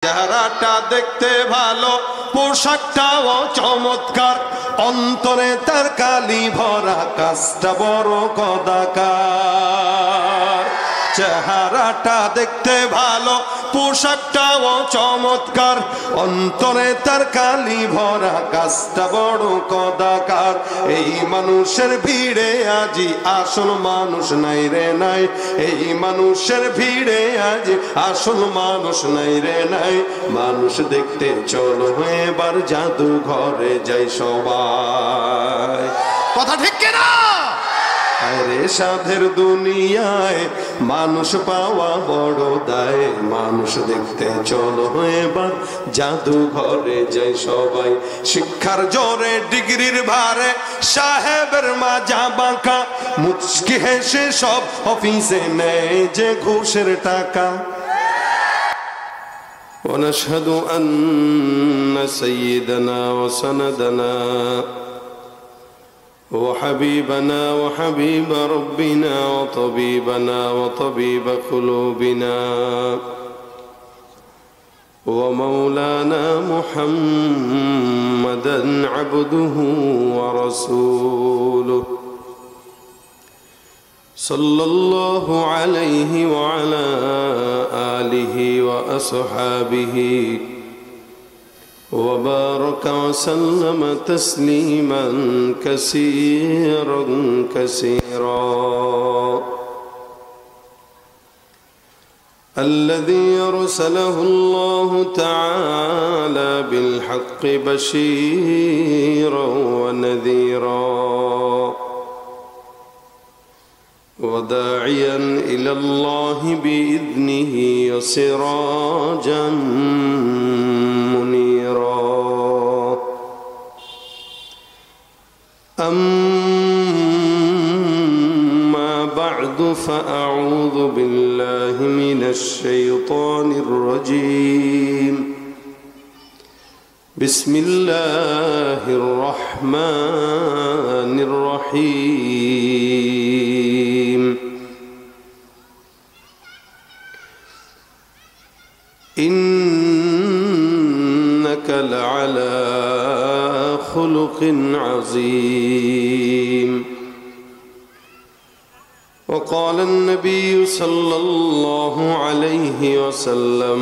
চেহারাটা দেখতে ভালো, পোশাকটাও চমৎকার, অন্তরে তার কালি ভরা, কাজটা বড় কদাকার। চেহারাটা দেখতে ভালো, পোশাকটাও চমৎকার, অন্তরে তার কালি ভরা, কাজটা বড় কদাকার। এই মানুষের ভিড়ে আজি আসল মানুষ নাই রে নাই, এই মানুষের ভিড়ে আজি আসল মানুষ নাই রে নাই। মানুষ দেখতে চলো এবার জাদু ঘরে যাই সবাই, কথা ঠিক কিনা? আরে সাধের দুনিয়ায় মানুষ পাওয়া বড় দায়, মানুষ দেখতে চলো এবার জাদু ঘরে যাই সবাই। শিক্ষার জোরে ডিগ্রির ভারে সাহেবের মাজা বাঁকা, মুচকি হেসে সব অফিসে নেয় যে ঘুষের টাকা। ونشهد أن سيدنا وسندنا وحبيبنا وحبيب ربنا وطبيبنا وطبيب قلوبنا ومولانا محمدا عبده ورسوله صلى الله عليه وعلى آله وأصحابه وبارك وسلم تسليما كثيرا كثيرا. الذي أرسله الله تعالى بالحق بشيرا ونذيرا وداعيا إلى الله بإذنه وسراجا منيرا. أما بعد فأعوذ بالله من الشيطان الرجيم. بسم الله الرحمن الرحيم. إنك لعلى خلق عظيم. وقال النبي صلى الله عليه وسلم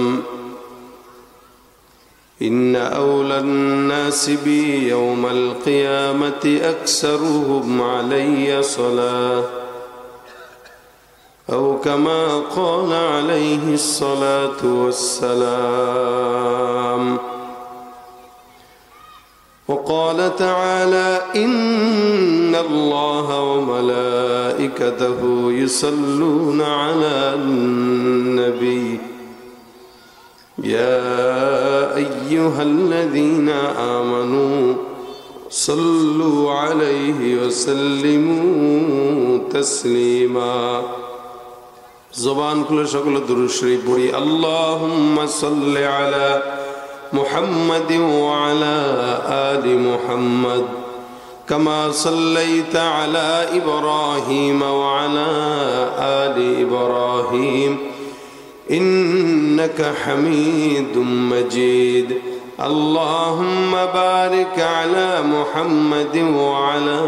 إن أولى الناس بي يوم القيامة أكثرهم علي صلاة، أو كما قال عليه الصلاة والسلام. وقال تعالى إن الله وملائكته يصلون على النبي يا أيها الذين آمنوا صلوا عليه وسلموا تسليما. زبان كل شكل درود شريف بوري. اللهم صل على محمد وعلى آل محمد كما صليت على إبراهيم وعلى آل إبراهيم إنك حميد مجيد. اللهم بارك على محمد وعلى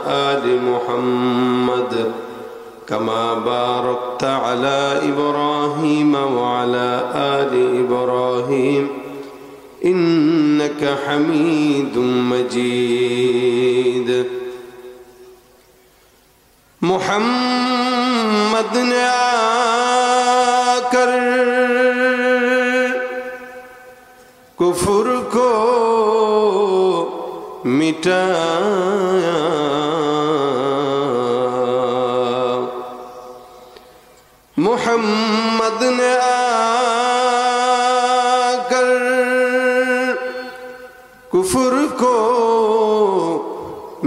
آل محمد كما باركت على إبراهيم وعلى آل إبراهيم إنك حميد مجيد. محمد نے آکر کفر کو مٹایا، محمد نے آکر کفر کو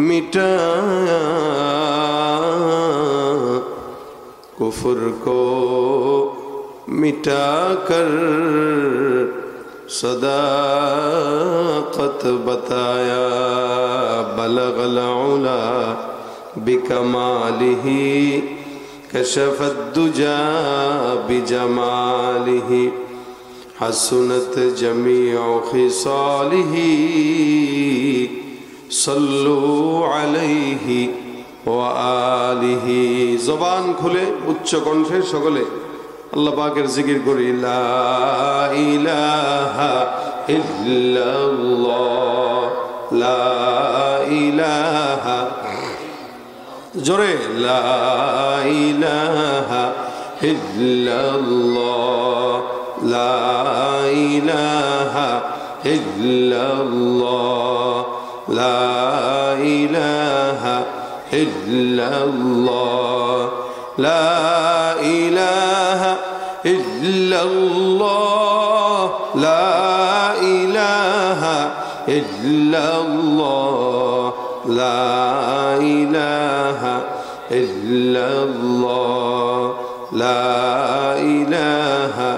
مٹایا، کفر کو مٹا کر صداقت بتایا. بلغ العلا بکمالہ كشف الدجى بجماله حسنت جميع خصاله صلوا عليه وآله জবান খুলে উচ্চ কণ্ঠে সকলে আল্লাহ পাকের জিকির করি লা ইলাহা ইল্লাল্লাহ লা ইলাহা জোরে লা ইলাহা ইল্লাল্লাহ লা ইলাহা ইল্লাল্লাহ লা ইলাহা ইল্লাল্লাহ লা ইলাহা ইল্লাল্লাহ লা ইলাহা ইল্লাল্লাহ লা ইলাহা ইল্লাল্লাহ লা ইলাহা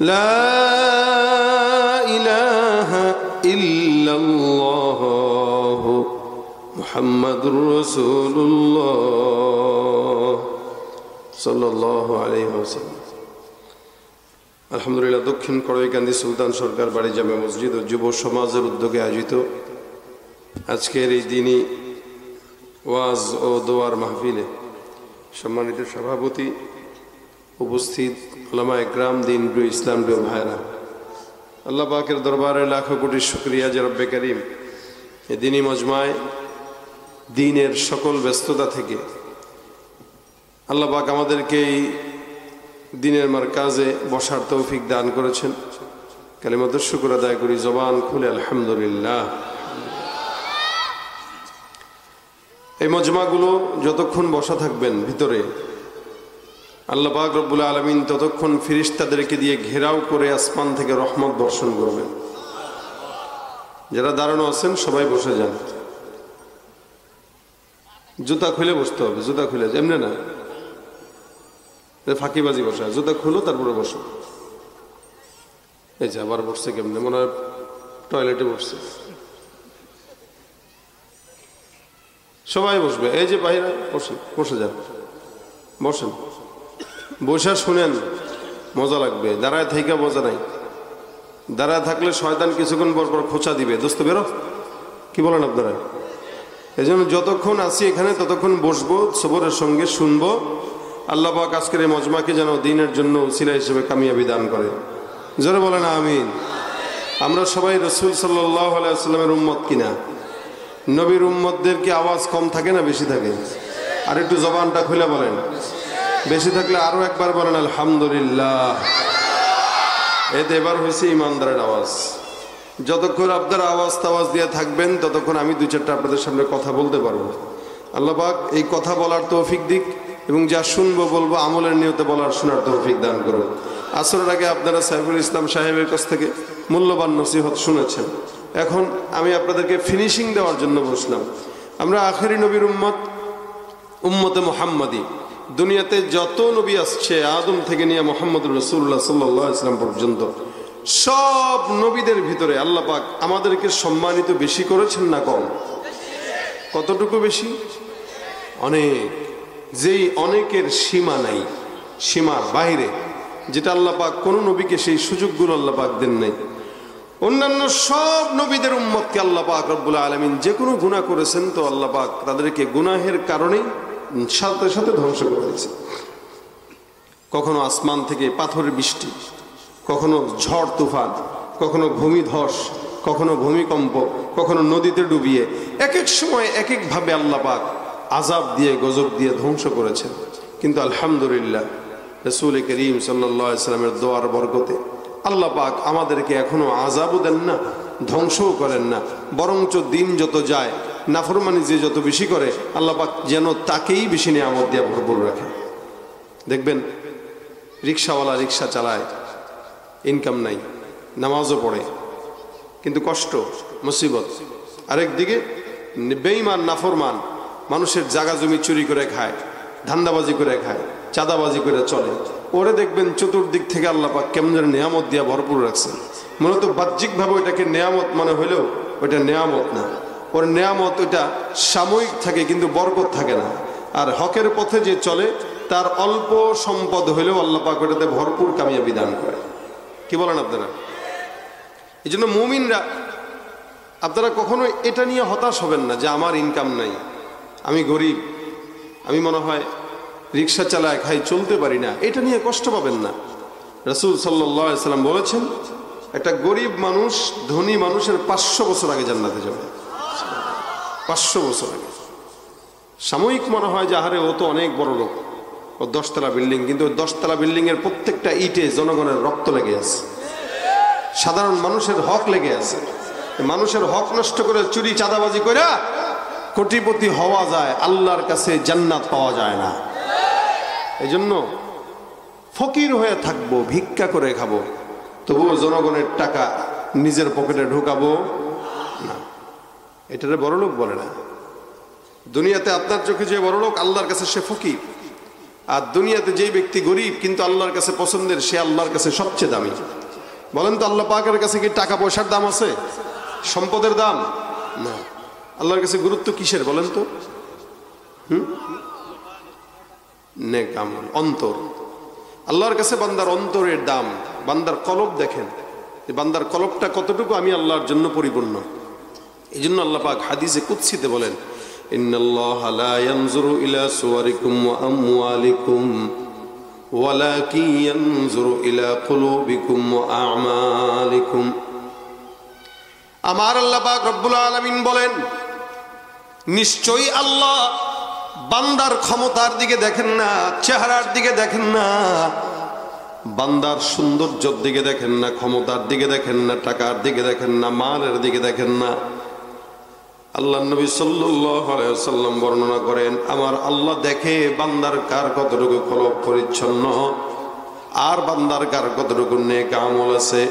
লা ইলাহা ইল্লাল্লাহ মুহাম্মাদুর রাসূলুল্লাহ সাল্লাল্লাহু আলাইহি ওয়াসাল্লাম। আলহামদুলিল্লাহ, দক্ষিণ কড়ইকান্দি সুলতান সরকার বাড়ি জামে মসজিদ ও যুব সমাজের উদ্যোগে আয়োজিত আজকের এই দিনই ওয়াজ ও দোয়ার মাহফিলে সম্মানিত সভাপতি, উপস্থিত উলামা একরাম, দিন প্রিয় ইসলাম প্রিয় ভাইরা, আল্লাহ পাকের দরবারে লাখো কোটি শুকরিয়া যে রব্বে করিম এই দিনই মজমায় দিনের সকল ব্যস্ততা থেকে আল্লাহ পাক আমাদেরকে এই দিনের মারকাজে বসার তৌফিক দান করেছেন। কালিমাতুশ শুকর আদায় করি জবান খুলে আলহামদুলিল্লাহ। এই মজমাগুলো যতক্ষণ বসা থাকবেন ভিতরে, আল্লাহ পাক রব্বুল আলামিন ততক্ষণ ফেরেশতাদেরকে দিয়ে ঘেরাও করে আসমান থেকে রহমত বর্ষণ করবেন। যারা দাঁড়ানো আছেন সবাই বসে যান, জুতা খুলে বসতে হবে, জুতা খুলে এমনি না, ফাঁকিবাজি বসা, জুতা খুলো তারপরে বসো। এই যে আবার বসছে কেমনে, মনে হয় টয়লেটে বসছে। সবাই বসবে, এই যে বাইরে বসে বসে যান, বসেন, বসে শুনেন, মজা লাগবে। দাঁড়ায় থাইকা মজা নাই, দাঁড়ায় থাকলে শয়তান কিছুক্ষণ পর পর খোঁচা দিবে, দোস্ত বেরো, কি বলেন আপনারা? এই জন্য যতক্ষণ আসি এখানে ততক্ষণ বসবো, সবরের সঙ্গে শুনবো। আল্লাহ পাক আজকের এই মজমাকে যেন দিনের জন্য উসিলা হিসেবে কামিয়াবি দান করে। জোরে বলেন আমিন। আমরা সবাই রাসূল সাল্লাল্লাহু আলাইহি ওয়াসাল্লামের উম্মত কিনা? নবীর উম্মতদের কি আওয়াজ কম থাকে না বেশি থাকে? আর একটু জবানটা খুলে বলেন, বেশি থাকলে আরো একবার বলেন আলহামদুলিল্লাহ। এতে এবার হয়েছে ইমানদারের আওয়াজ। যতক্ষণ আপনারা আওয়াজ তাওয়াজ দিয়ে থাকবেন ততক্ষণ আমি দুই চারটা আপনাদের সামনে কথা বলতে পারবো। আল্লাহ পাক এই কথা বলার তৌফিক দিক এবং যা শুনবো বলবো আমলের নিয়তে বলার শোনার তৌফিক দান করুন। আসরের আগে আপনারা সাইফুল ইসলাম সাহেবের কাছ থেকে মূল্যবান নসিহত শুনেছেন। এখন আমি আপনাদেরকে ফিনিশিং দেওয়ার জন্য বসলাম। আমরা আখেরি নবীর উম্মত, উম্মতে মুহাম্মাদি। দুনিয়াতে যত নবী আসছে আদম থেকে নিয়ে মুহাম্মদুর রাসূলুল্লাহ সাল্লাল্লাহু আলাইহি ওয়াসাল্লাম পর্যন্ত সব নবীদের ভিতরে আল্লাহ পাক আমাদেরকে সম্মানিত বেশি করেছেন না কম? কতটুকু বেশি? অনেক। যেই অনেকের সীমা নাই, সীমার বাইরে, যেটা আল্লাহ পাক কোন নবীকে সেই সুযোগগুলো আল্লাহ পাক দেন নাই। অন্যান্য সব নবীদের উম্মতকে আল্লাহ পাক রব্বুল আলামিন যে কোনো গুনাহ করেছেন তো আল্লাহ পাক তাদেরকে গুনাহের কারণেই সাথে সাথে ধ্বংস করে দিয়েছে। কখনো আসমান থেকে পাথরের বৃষ্টি, কখনো ঝড় তুফান, কখনো ভূমিধস, কখনো ভূমিকম্প, কখনো নদীতে ডুবিয়ে এক এক সময় এক এক ভাবে আল্লাহ পাক আযাব দিয়ে গজব দিয়ে ধ্বংস করেছেন। কিন্তু আলহামদুলিল্লাহ রাসূল করিম সাল্লাল্লাহু আলাইহি ওয়াসাল্লামের দোয়ার বরকতে আল্লাহ পাক আমাদেরকে এখনো আযাবও দেন না, ধ্বংসও করেন না, বরঞ্চ দিন যত যায় নাফরমানি যে যত বেশি করে আল্লাহ পাক যেন তাকেই বেশি নিয়ামত দিয়ে ভরপুর রাখে। দেখবেন রিক্সাওয়ালা রিক্সা চালায়, ইনকাম নাই, নামাজও পড়ে, কিন্তু কষ্ট মুসিবত। আরেকদিকে বেঈমান নাফরমান মানুষের জায়গা জমি চুরি করে খায়, ধান্দাবাজি করে খায়, চাঁদাবাজি করে চলে। ওরে দেখবেন চতুর্দিক থেকে আল্লাহ পাক কেমন নিয়ামত দিয়া ভরপুর রাখছেন। মূলত বাহ্যিকভাবে ওইটাকে নিয়ামত মনে হইলেও ওইটা নিয়ামত না। ওর নিয়ামত ওইটা সাময়িক থাকে কিন্তু বরকত থাকে না। আর হকের পথে যে চলে তার অল্প সম্পদ হইলেও আল্লাহ পাক ওটাতে ভরপুর কামিয়াবি দান করে। কি বলেন আপনারা? এই জন্য মুমিনরা আপনারা কখনো এটা নিয়ে হতাশ হবেন না যে আমার ইনকাম নাই, আমি গরিব, আমি মনে হয় রিক্সা চালায় খাই, চলতে পারি না, এটা নিয়ে কষ্ট পাবেন না। রাসূল সাল্লাল্লাহু আলাইহি সাল্লাম বলেছেন একটা গরিব মানুষ ধনী মানুষের 500 বছর আগে জান্নাতে যাবে। 500 বছর আগে। সাময়িক মনে হয় যে আহারে ও তো অনেক বড় লোক, ও 10 তলা বিল্ডিং, কিন্তু 10 তলা বিল্ডিং এর প্রত্যেকটা ইটে জনগণের রক্ত লেগে আছে, সাধারণ মানুষের হক লেগে আছে। মানুষের হক নষ্ট করে চুরি চাঁদাবাজি করে কোটিপতি হওয়া যায়, আল্লাহর কাছে জান্নাত পাওয়া যায় না। এই জন্য ফকির হয়ে থাকবো, ভিক্ষা করে খাবো, তবুও জনগণের টাকা নিজের পকেটে ঢুকাবো না। এটারে বড়লোক বলে না। দুনিয়াতে আপনার চোখে যে বড়লোক, আল্লাহর কাছে সে ফকির। আর দুনিয়াতে যেই ব্যক্তি গরিব কিন্তু আল্লাহর কাছে পছন্দের, সে আল্লাহর কাছে সবচেয়ে দামি। বলেন তো আল্লাহ পাকের কাছে কি টাকা পয়সার দাম আছে, সম্পদের দাম? না। আল্লাহর কাছে গুরুত্ব কিসের বলেন তো? নেক আমল, অন্তর। আল্লাহর কাছে বান্দার অন্তরের দাম। বান্দার কলব দেখেন, বান্দার কলবটা কতটুকু আমি আল্লাহর জন্য পরিপূর্ণ। এই জন্য আল্লাহ পাক হাদিসে কুদসিতে বলেন, ইন্নাল্লাহা লা ইয়ানজুরু ইলা সুওয়ারিকুম ওয়া আমওয়ালিকুম ওয়ালাকিন ইয়ানজুরু ইলা কুলুবিকুম ওয়া আমালিকুম। আমার আল্লাহ পাক রব্বুল আলামিন বলেন, নিশ্চয়ই আল্লাহ বান্দার ক্ষমতার দিকে দেখেন না, চেহারার দিকে দেখেন না, বান্দার সৌন্দর্যের দিকে দেখেন না, ক্ষমতার দিকে দেখেন না, টাকার দিকে দেখেন না, মালের দিকে দেখেন না। আল্লাহ নবী সাল্লাল্লাহু আলাইহি ওয়াসাল্লাম বর্ণনা করেন, আমার আল্লাহ দেখে বান্দার কার কতটুকু কলব পরিচ্ছন্ন, আর বান্দার কার কতটুকু নেক আমল আছে।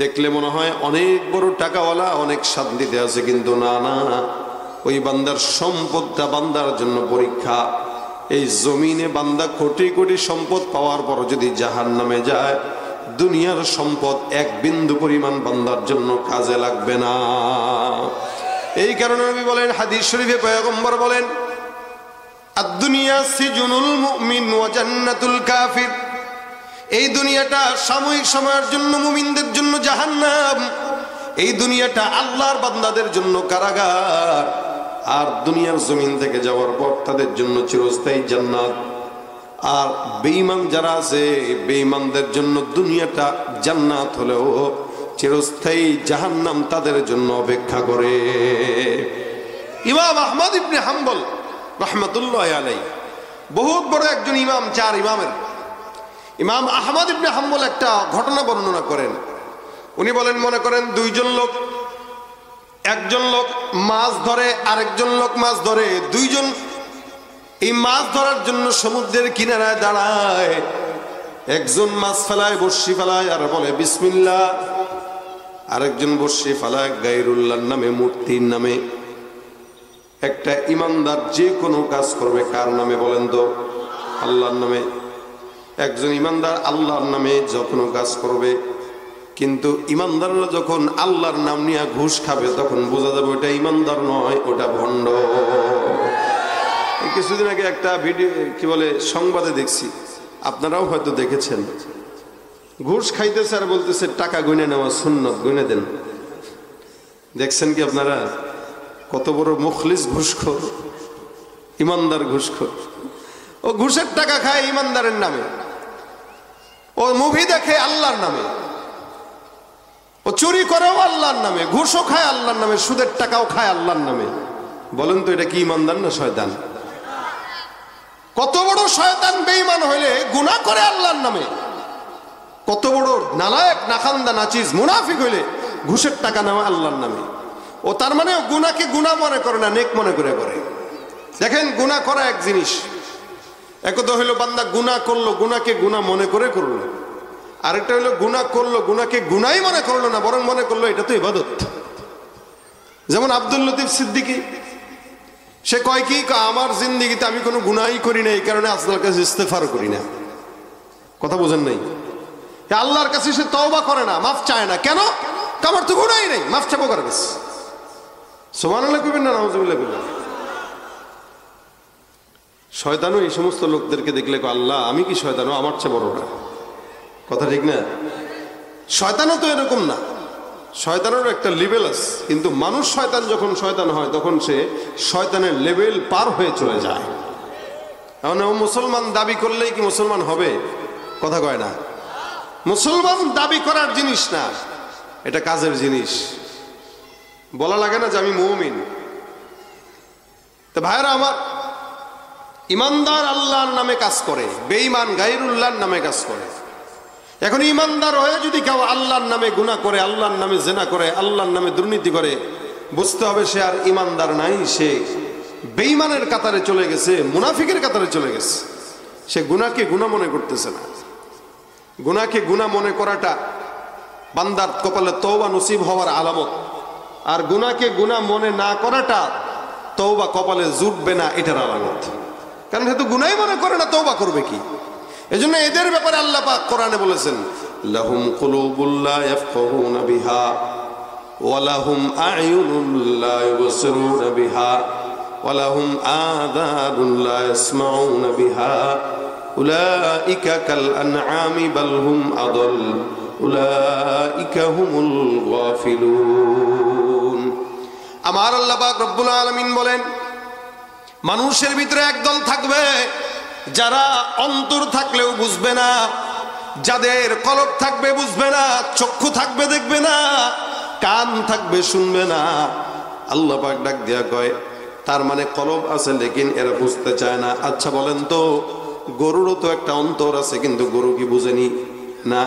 দেখলে মনে হয় অনেক বড় টাকাওয়ালা, অনেক শান্তিতে আছে, কিন্তু না না, ওই বান্দার সম্পদটা বান্দার জন্য পরীক্ষা। এই জমিনে বান্দা কোটি কোটি সম্পদ পাওয়ার পর যদি জাহান্নামে যায়, দুনিয়ার সম্পদ এক বিন্দু পরিমাণ বান্দার জন্য কাজে লাগবে না। এই কারণে নবী বলেন, হাদিস শরীফে পয়গম্বর বলেন, আদ-দুনিয়া সিজনুল মুমিন ওয়া জান্নাতুল কাফির। এই দুনিয়াটা সাময়িক সময়ের জন্য মুমিনদের জন্য জাহান্নাম, এই দুনিয়াটা আল্লাহর বান্দাদের জন্য কারাগার, আর দুনিয়ার জমিন থেকে যাওয়ার পর তাদের জন্য চিরস্থায়ী জান্নাত। আর বেঈমান যারা আছে, বেঈমানদের জন্য দুনিয়াটা জান্নাত হলেও চিরস্থায়ী জাহান্নাম তাদের জন্য অপেক্ষা করে। ইমাম আহমদ ইবনে হাম্বল রাহমাতুল্লাহি আলাইহি বহুত বড় একজন ইমাম, 4 ইমামের ইমাম আহমদ ইবনে হাম্বল একটা ঘটনা বর্ণনা করেন। উনি বলেন, মনে করেন দুইজন লোক, একজন লোক মাছ ধরে, আরেকজন লোক মাছ ধরে, দুইজন এই মাছ ধরার জন্য সমুদ্রের কিনারায় দাঁড়ায়। একজন মাছ ফেলায়, বর্ষি ফেলায় আর বলে বিসমিল্লাহ, আরেকজন বর্ষি ফেলায় গায়রুল্লাহর নামে, মূর্তির নামে। একটা ইমানদার যে কোনো কাজ করবে কার নামে বলেন তো? আল্লাহর নামে। একজন ইমানদার আল্লাহর নামে যখন কাজ করবে, কিন্তু ইমানদাররা যখন আল্লাহর নাম নিয়ে ঘুষ খাবে তখন বোঝা যাবে ওটা ইমানদার নয়, ওটা ভণ্ড। কিছুদিন আগে একটা ভিডিও কি বলে সংবাদে দেখছি, আপনারাও হয়তো দেখেছেন, ঘুষ খাইতেছে আর বলতেছে টাকা গুনে নেওয়া সুন্নত, গুনে দেন। দেখছেন কি আপনারা? কত বড় মুখলিস ঘুষখোর, ইমানদার ঘুষখোর। ও ঘুষের টাকা খায় ইমানদারের নামে, ও মুভি দেখে আল্লাহর নামে, ও চুরি করেও আল্লাহর নামে, ঘুষও খায় আল্লাহর নামে, সুদের টাকাও খায় আল্লাহর নামে। বলেন তো এটা কি ইমানদার না শয়তান? কত বড় শয়তান বেঈমান হইলে গুনাহ করে আল্লাহর নামে, কত বড় নালায়েক, নাখান্দা, নাচিজ, মুনাফিক হইলে ঘুষের টাকা নেওয়া আল্লাহর নামে। ও তার মানে গুনাহকে গুনাহ মনে করে না, নেক মনে করে করে। দেখেন, গুনাহ করা এক জিনিস, একদা হইলো বান্দা গুনাহ করলো, গুনাহকে গুনাহ মনে করে করলো। আরেকটা হইলো গুনাহ করলো, গুনাহকে গুনাহই মনে করলো না, বরং মনে করলো এটা তো ইবাদত। যেমন আব্দুল লতিফ সিদ্দিকী, সে কয় কি, আমার জিন্দেগিতে আমি কোনো গুনাহই করি না, এই কারণে আল্লাহর কাছে ইস্তেগফার করি না। কথা বোঝেন নাই? আল্লাহর কাছে সে তওবা করে না, মাফ চায় না। কেন? আমার তো গুনাহই নেই, মাফ চাবো কার কাছে? সুবহানাল্লাহ কইবেন না নাউজুবিল্লাহ কইবেন? শয়তানও এই সমস্ত লোকদেরকে দেখলে আল্লাহ আমি কি শয়তানও আমার চেয়ে বড় না, কথা ঠিক না? শয়তানও তো এরকম না, শয়তানেরও একটা লেভেল আছে, কিন্তু মানুষ শয়তান যখন শয়তান হয় তখন সে শয়তানের লেভেল পার হয়ে চলে যায়। এখন ও মুসলমান দাবি করলেই কি মুসলমান হবে? কথা কয় না। মুসলমান দাবি করার জিনিস না, এটা কাজের জিনিস। বলা লাগে না যে আমি মুমিন। তো ভাইরা আমার, ইমানদার আল্লাহর নামে কাজ করে, বেঈমান গায়রুল্লাহর নামে কাজ করে। এখন ইমানদার হয়ে যদি কেউ আল্লাহর নামে গুনাহ করে, আল্লাহর নামে জিনা করে, আল্লাহর নামে দুর্নীতি করে, বুঝতে হবে সে আর ইমানদার নাই, সে বেঈমানের কাতারে চলে গেছে, মুনাফিকের কাতারে চলে গেছে। সে গুনাহকে গুনাহ মনে করতেছে না। গুনাহকে গুনাহ মনে করাটা বান্দার কপালে তওবা নসিব হওয়ার আলামত, আর গুনাহকে গুনাহ মনে না করাটা তওবা কপালে জুটবে না এটার আলামত। কারণ সে তো গুনাহই মনে করে না, তওবা করবে কি? এজন্য এদের ব্যাপারে আল্লাহ পাক কোরআনে বলেছেন, লাহুম কুলুবুল লা ইয়াফকাহুনা বিহা ওয়া লাহুম আ'য়ুনুন লা ইউবসিরুনা বিহা ওয়া লাহুম আযানুন লা ইয়াসমাউনা বিহা উলাইকা কাল আনআমি বাল হুম আদাল উলাইকা হুমুল গাফিলুন। আমার আল্লাহ পাক রব্বুল আলামিন বলেন, মানুষের ভিতরে একদল থাকবে যারা অন্তর থাকলেও বুঝবে না, যাদের কলব থাকবে বুঝবে না, চক্ষু থাকবে দেখবে না, কান থাকবে শুনবে না। আল্লাহ পাক ডাক দিয়া কয়, তার মানে কলব আছে লেকিন এরা বুঝতে চায় না। আচ্ছা বলেন তো, গরুরও তো একটা অন্তর আছে, কিন্তু গরু কি বুঝেনি? না।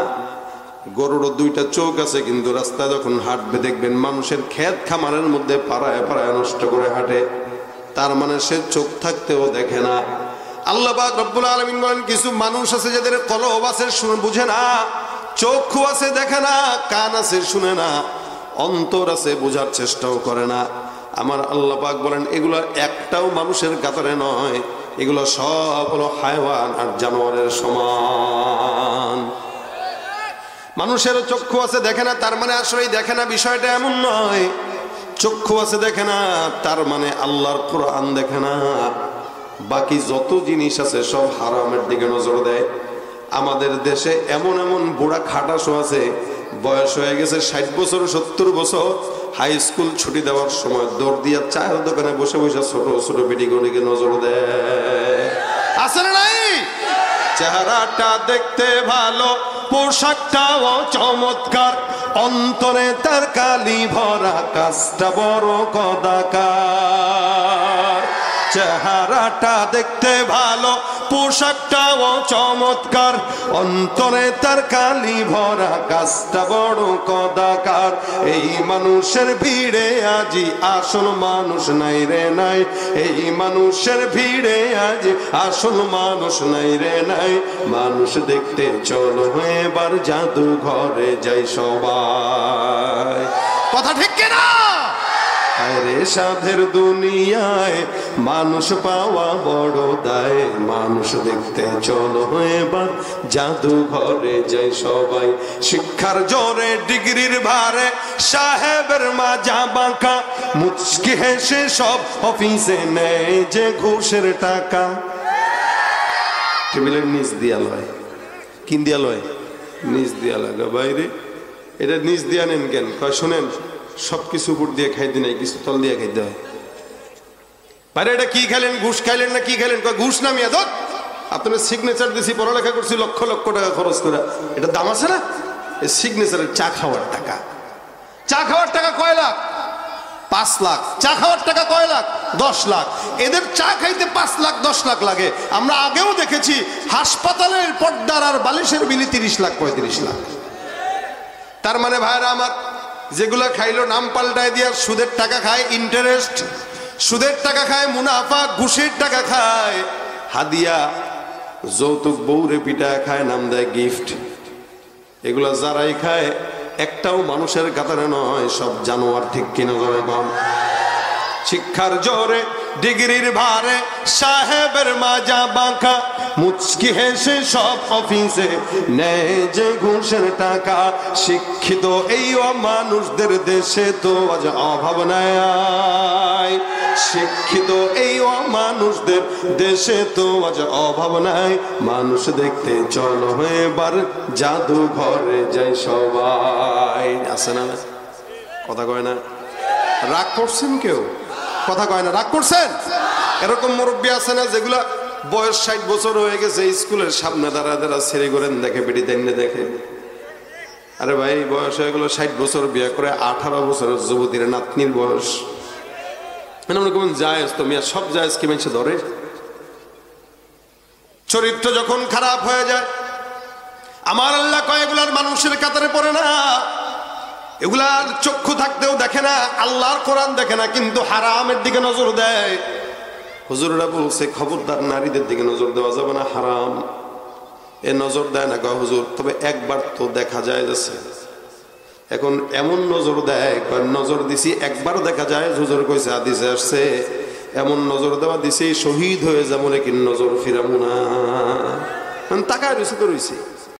গরুরও দুইটা চোখ আছে, কিন্তু রাস্তায় যখন হাঁটবে দেখবেন মানুষের ক্ষেত খামারের মধ্যে পাড়ায় পাড়ায় নষ্ট করে হাঁটে, তার মানে সে চোখ থাকতেও দেখে না। আল্লাহ পাক রব্বুল আলামিন বলেন, কিছু মানুষ আছে যাদের কলব আছে বুঝে না, চক্ষু আছে দেখে না, কান আছে শুনে না, অন্তর আছে বোঝার চেষ্টাও করে না। আমার আল্লাহ পাক বলেন, এগুলো একটাও মানুষের কাতারে নয়, এগুলো সব হলো হায়ওয়ান আর জানোয়ারের সমান। মানুষেরও চক্ষু আছে দেখে না, তার মানে আসলেই দেখে না বিষয়টা এমন নয়। চক্ষু আছে দেখে না, তার মানে আল্লাহর কোরআন দেখে না। বাকি যত জিনিস আছে সব হারামের দিকে নজর দেয়। আমাদের দেশে এমন এমন বুড়া খাটাসো আছে, বয়স হয়ে গেছে 60 বছর 70 বছর, হাই স্কুল ছুটি দেওয়ার সময় দৌড় দিয়া চায়ের দোকানে বসে বসে ছোট ছোট বেটিগুলিকে নজর দেয়। আছে না নাই? চেহারাটা দেখতে ভালো, পোশাকটাও চমৎকার, অন্তরে তার কালি ভরা, কাজটা বড় কদাকার। চেহারাটা দেখতে ভালো, পোশাকটাও চমৎকার, অন্তরে তার কালি ভরা, কাজটা বড় কদাকার। এই মানুষের ভিড়ে আজি আসল মানুষ নাই রে নাই, এই মানুষের ভিড়ে আজি আসল মানুষ নাই রে নাই। মানুষ দেখতে চলো এবার জাদু ঘরে যাই সবাই, কথা ঠিক কিনা? আরে সাধের দুনিয়ায় মানুষ পাওয়া বড় দায়, মানুষ দেখতে চলো এবার জাদু ঘরে যাই সবাই। শিক্ষার জোরে ডিগ্রির ভারে সাহেবের মাজা বাঁকা, মুচকি হেসে সব অফিসে নেয় যে ঘুষের টাকা। টেবিলের নিচ দিয়া লয়, কিন দিয়া লয়, নিচ দিয়া লাগা বাইরে। এটা নিচ দিয়া নেন কেন? কয় শোনেন, সবকিছু উপর দিয়ে খাইতে নাই, কিছু তল দিয়ে খাইতে হয়। ভাই এটা কি খেলেন, ঘুষ খাইলেন না কি খেলেন? ঘুষ নামিয়ে দোক, আপনার সিগনেচার দিছি, পড়ালেখা করছি লক্ষ লক্ষ টাকা খরচ করে, এটা দাম আছে না? এই সিগনেচারের চা খাওয়ার টাকা, চা খাওয়ার টাকা কয় লাখ? 5 লাখ। চা খাওয়ার টাকা কয় লাখ? 10 লাখ। এদের চা খাইতে 5 লাখ 10 লাখ লাগে। আমরা আগেও দেখেছি হাসপাতালের পর্দার আর বালিশের বিলি 30 লাখ 35 লাখ। তার মানে ভাইরা আমার, যেগুলা খাইলো নাম পাল্টায় দিয়া সুদের টাকা খায়, ইন্টারেস্ট, সুদের টাকা খায়, মুনাফা, ঘুষের টাকা খায়, হাদিয়া, যৌতুক, বউরে পিঠা খায়, নাম দেয় গিফট। এগুলা যারাই খায় একটাও মানুষের কাতারে নয়, সব জানোয়ার। ঠিক কিনা জোরে কম? শিক্ষার জোরে ডিগ্রির ভারে সাহেবের মাজা বাঁকা, মুচকি হেসে সব অফিসে নেয় যে ঘুষের টাকা। শিক্ষিত এই মানুষদের দেশে তো আজ অভাব নাই। শিক্ষিত এই অমানুষদের দেশে তো আজ অভাব নাই। মানুষ দেখতে চলো এবার জাদুঘরে যাই সবাই। আছে না? কথা কয় না? রাগ করছেন কেউ? কথা কয় না? রাগ করছেন? এরকম মুরব্বী আছে না যেগুলা বয়স 60 বছর হয়ে গেছে, স্কুলের সামনে দাঁড়া ছেড়ে করেন দেখে, বেটি দেন দেখে। আরে ভাই, বয়স হয়ে গেল 60 বছর, বিয়ে করে 18 বছরের যুবতীর নাতনির বয়স। জায়েজ তো মিয়া, সব জায়েজ কি মানুষ ধরে? চরিত্র যখন খারাপ হয়ে যায়, আমার আল্লাহ কয় এগুলার মানুষের কাতারে পড়ে না, এগুলার চক্ষু থাকতেও দেখে না, আল্লাহর কোরআন দেখে না, কিন্তু হারামের দিকে নজর দেয়। হুজুররা বলছে খবরদার নারীদের দিকে নজর দেওয়া যাবে না, হারাম। এ নজর দেয় না গো হুজুর, তবে একবার তো দেখা যায় যাচ্ছে। এখন এমন নজর দেয়, নজর দিছি একবার দেখা যায়, হুজুর কইছে হাদিসে আসছে এমন নজর দেওয়া দিছি শহীদ হয়ে যাবো, নাকি নজর ফিরাবো না। তাকায় রয়েছে তো রয়েছে।